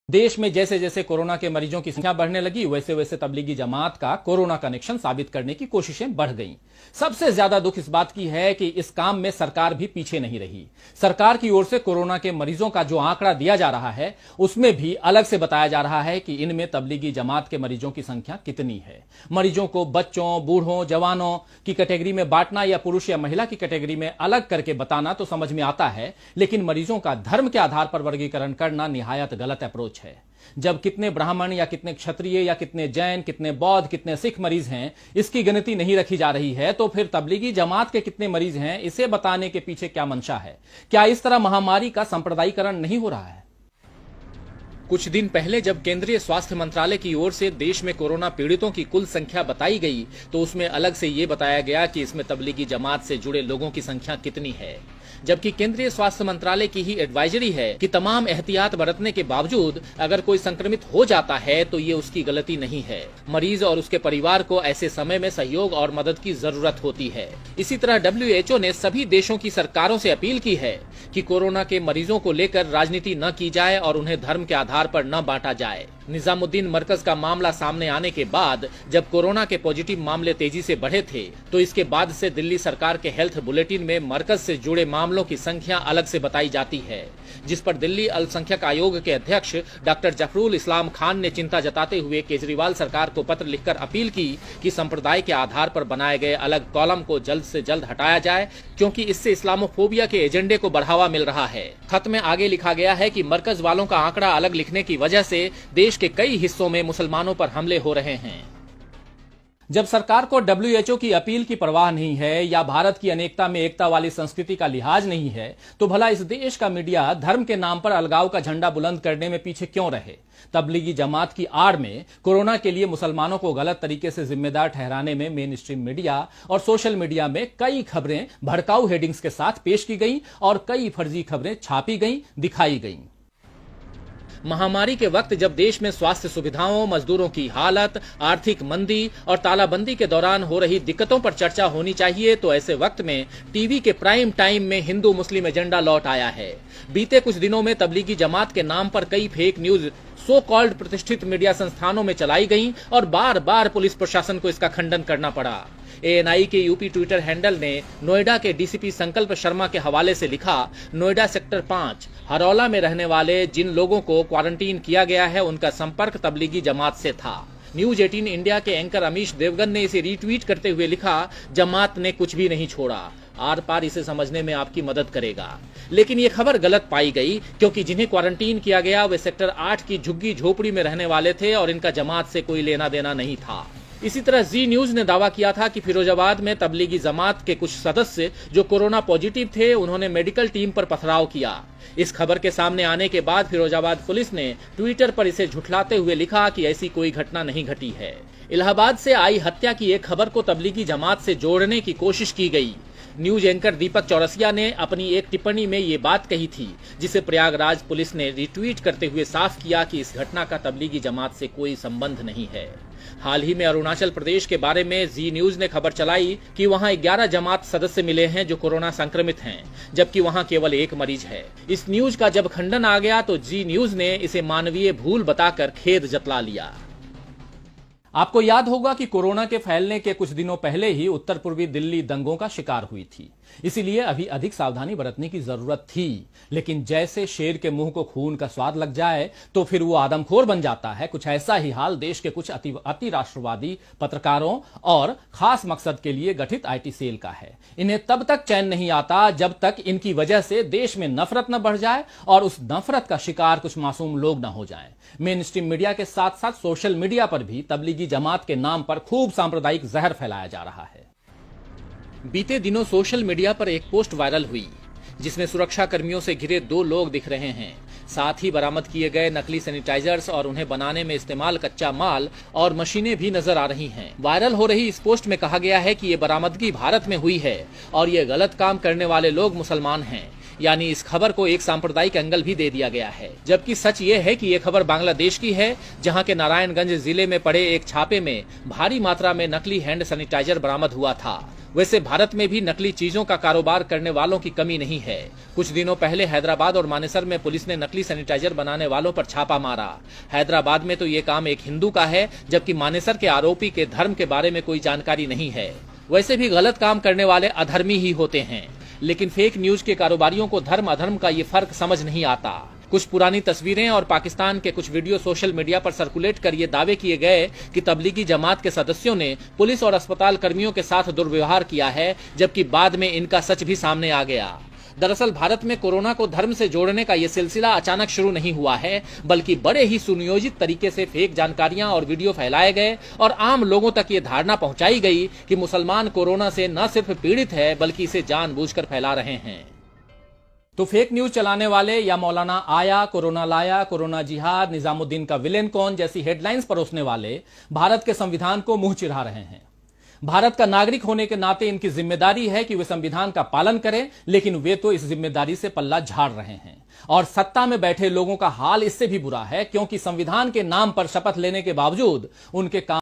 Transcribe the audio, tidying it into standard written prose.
देश में जैसे जैसे कोरोना के मरीजों की संख्या बढ़ने लगी, वैसे वैसे तबलीगी जमात का कोरोना कनेक्शन साबित करने की कोशिशें बढ़ गईं। सबसे ज्यादा दुख इस बात की है कि इस काम में सरकार भी पीछे नहीं रही। सरकार की ओर से कोरोना के मरीजों का जो आंकड़ा दिया जा रहा है, उसमें भी अलग से बताया जा रहा है कि इनमें तबलीगी जमात के मरीजों की संख्या कितनी है। मरीजों को बच्चों, बूढ़ों, जवानों की कैटेगरी में बांटना या पुरुष या महिला की कैटेगरी में अलग करके बताना तो समझ में आता है, लेकिन मरीजों का धर्म के आधार पर वर्गीकरण करना निहायत गलत अप्रोच है। जब कितने ब्राह्मण या कितने क्षत्रिय या कितने जैन, कितने बौद्ध, कितने सिख मरीज हैं, इसकी गिनती नहीं रखी जा रही है, तो फिर तबलीगी जमात के कितने मरीज हैं, इसे बताने के पीछे क्या मंशा है? क्या इस तरह महामारी का सांप्रदायिकरण नहीं हो रहा है? कुछ दिन पहले जब केंद्रीय स्वास्थ्य मंत्रालय की ओर से देश में कोरोना पीड़ितों की कुल संख्या बताई गई, तो उसमें अलग से ये बताया गया कि इसमें तबलीगी जमात से जुड़े लोगों की संख्या कितनी है। जबकि केंद्रीय स्वास्थ्य मंत्रालय की ही एडवाइजरी है कि तमाम एहतियात बरतने के बावजूद अगर कोई संक्रमित हो जाता है तो ये उसकी गलती नहीं है। मरीज और उसके परिवार को ऐसे समय में सहयोग और मदद की जरूरत होती है। इसी तरह WHO ने सभी देशों की सरकारों से अपील की है कि कोरोना के मरीजों को लेकर राजनीति न की जाए और उन्हें धर्म के आधार पर न बांटा जाए। निजामुद्दीन मरकज का मामला सामने आने के बाद जब कोरोना के पॉजिटिव मामले तेजी से बढ़े थे, तो इसके बाद से दिल्ली सरकार के हेल्थ बुलेटिन में मरकज से जुड़े मामलों की संख्या अलग से बताई जाती है, जिस पर दिल्ली अल्पसंख्यक आयोग के अध्यक्ष डॉक्टर जफरुल इस्लाम खान ने चिंता जताते हुए केजरीवाल सरकार को पत्र लिखकर अपील की कि संप्रदाय के आधार पर बनाए गए अलग कॉलम को जल्द से जल्द हटाया जाए, क्योंकि इससे इस्लामोफोबिया के एजेंडे को बढ़ावा मिल रहा है। खत में आगे लिखा गया है कि मरकज वालों का आंकड़ा अलग लिखने की वजह से देश के कई हिस्सों में मुसलमानों पर हमले हो रहे हैं। जब सरकार को WHO की अपील की परवाह नहीं है या भारत की अनेकता में एकता वाली संस्कृति का लिहाज नहीं है, तो भला इस देश का मीडिया धर्म के नाम पर अलगाव का झंडा बुलंद करने में पीछे क्यों रहे? तबलीगी जमात की आड़ में कोरोना के लिए मुसलमानों को गलत तरीके से जिम्मेदार ठहराने में मेन स्ट्रीम मीडिया और सोशल मीडिया में कई खबरें भड़काऊ हेडिंग्स के साथ पेश की गई और कई फर्जी खबरें छापी गई, दिखाई गई। महामारी के वक्त जब देश में स्वास्थ्य सुविधाओं, मजदूरों की हालत, आर्थिक मंदी और तालाबंदी के दौरान हो रही दिक्कतों पर चर्चा होनी चाहिए, तो ऐसे वक्त में टीवी के प्राइम टाइम में हिंदू मुस्लिम एजेंडा लौट आया है। बीते कुछ दिनों में तबलीगी जमात के नाम पर कई फेक न्यूज सो कॉल्ड प्रतिष्ठित मीडिया संस्थानों में चलाई गईं और बार बार पुलिस प्रशासन को इसका खंडन करना पड़ा। ANI के यूपी ट्विटर हैंडल ने नोएडा के DCP संकल्प शर्मा के हवाले से लिखा, नोएडा सेक्टर 5 हरौला में रहने वाले जिन लोगों को क्वारंटीन किया गया है, उनका संपर्क तबलीगी जमात से था। न्यूज 18 इंडिया के एंकर अमीश देवगन ने इसे रीट्वीट करते हुए लिखा, जमात ने कुछ भी नहीं छोड़ा, आर पार इसे समझने में आपकी मदद करेगा। लेकिन ये खबर गलत पाई गई, क्योंकि जिन्हें क्वारंटीन किया गया वे सेक्टर 8 की झुग्गी झोपड़ी में रहने वाले थे और इनका जमात से कोई लेना देना नहीं था। इसी तरह जी न्यूज ने दावा किया था कि फिरोजाबाद में तबलीगी जमात के कुछ सदस्य जो कोरोना पॉजिटिव थे, उन्होंने मेडिकल टीम पर पथराव किया। इस खबर के सामने आने के बाद फिरोजाबाद पुलिस ने ट्विटर पर इसे झुठलाते हुए लिखा कि ऐसी कोई घटना नहीं घटी है। इलाहाबाद से आई हत्या की एक खबर को तबलीगी जमात से जोड़ने की कोशिश की गई। न्यूज एंकर दीपक चौरसिया ने अपनी एक टिप्पणी में ये बात कही थी, जिसे प्रयागराज पुलिस ने रिट्वीट करते हुए साफ किया कि इस घटना का तबलीगी जमात से कोई संबंध नहीं है। हाल ही में अरुणाचल प्रदेश के बारे में जी न्यूज ने खबर चलाई कि वहां 11 जमात सदस्य मिले हैं जो कोरोना संक्रमित हैं, जबकि वहां केवल 1 मरीज है। इस न्यूज का जब खंडन आ गया तो जी न्यूज ने इसे मानवीय भूल बताकर खेद जतला लिया। आपको याद होगा कि कोरोना के फैलने के कुछ दिनों पहले ही उत्तर पूर्वी दिल्ली दंगों का शिकार हुई थी, इसीलिए अभी अधिक सावधानी बरतने की जरूरत थी। लेकिन जैसे शेर के मुंह को खून का स्वाद लग जाए तो फिर वो आदमखोर बन जाता है। कुछ ऐसा ही हाल देश के कुछ अति राष्ट्रवादी पत्रकारों और खास मकसद के लिए गठित IT सेल का है। इन्हें तब तक चैन नहीं आता जब तक इनकी वजह से देश में नफरत न बढ़ जाए और उस नफरत का शिकार कुछ मासूम लोग न हो जाएं। मेन स्ट्रीम मीडिया के साथ साथ सोशल मीडिया पर भी तबलीगी जमात के नाम पर खूब सांप्रदायिक जहर फैलाया जा रहा है। बीते दिनों सोशल मीडिया पर एक पोस्ट वायरल हुई, जिसमें सुरक्षा कर्मियों से घिरे 2 लोग दिख रहे हैं। साथ ही बरामद किए गए नकली सैनिटाइजर्स और उन्हें बनाने में इस्तेमाल कच्चा माल और मशीनें भी नजर आ रही हैं। वायरल हो रही इस पोस्ट में कहा गया है कि ये बरामदगी भारत में हुई है और ये गलत काम करने वाले लोग मुसलमान हैं। यानी इस खबर को एक सांप्रदायिक एंगल भी दे दिया गया है, जबकि सच ये है कि ये खबर बांग्लादेश की है, जहां के नारायणगंज जिले में पड़े एक छापे में भारी मात्रा में नकली हैंड सैनिटाइजर बरामद हुआ था। वैसे भारत में भी नकली चीजों का कारोबार करने वालों की कमी नहीं है। कुछ दिनों पहले हैदराबाद और मानेसर में पुलिस ने नकली सैनिटाइजर बनाने वालों पर छापा मारा। हैदराबाद में तो ये काम एक हिंदू का है, जबकि मानेसर के आरोपी के धर्म के बारे में कोई जानकारी नहीं है। वैसे भी गलत काम करने वाले अधर्मी ही होते हैं, लेकिन फेक न्यूज के कारोबारियों को धर्म अधर्म का ये फर्क समझ नहीं आता। कुछ पुरानी तस्वीरें और पाकिस्तान के कुछ वीडियो सोशल मीडिया पर सर्कुलेट कर ये दावे किए गए कि तबलीगी जमात के सदस्यों ने पुलिस और अस्पताल कर्मियों के साथ दुर्व्यवहार किया है, जबकि बाद में इनका सच भी सामने आ गया। दरअसल भारत में कोरोना को धर्म से जोड़ने का ये सिलसिला अचानक शुरू नहीं हुआ है, बल्कि बड़े ही सुनियोजित तरीके से फेक जानकारियां और वीडियो फैलाए गए और आम लोगों तक ये धारणा पहुंचाई गई कि मुसलमान कोरोना से न सिर्फ पीड़ित है, बल्कि इसे जानबूझकर फैला रहे हैं। तो फेक न्यूज चलाने वाले या मौलाना आया, कोरोना लाया, कोरोना जिहाद, निजामुद्दीन का विलेन कौन जैसी हेडलाइंस परोसने वाले भारत के संविधान को मुंह चिढ़ा रहे हैं। भारत का नागरिक होने के नाते इनकी जिम्मेदारी है कि वे संविधान का पालन करें, लेकिन वे तो इस जिम्मेदारी से पल्ला झाड़ रहे हैं। और सत्ता में बैठे लोगों का हाल इससे भी बुरा है, क्योंकि संविधान के नाम पर शपथ लेने के बावजूद उनके काम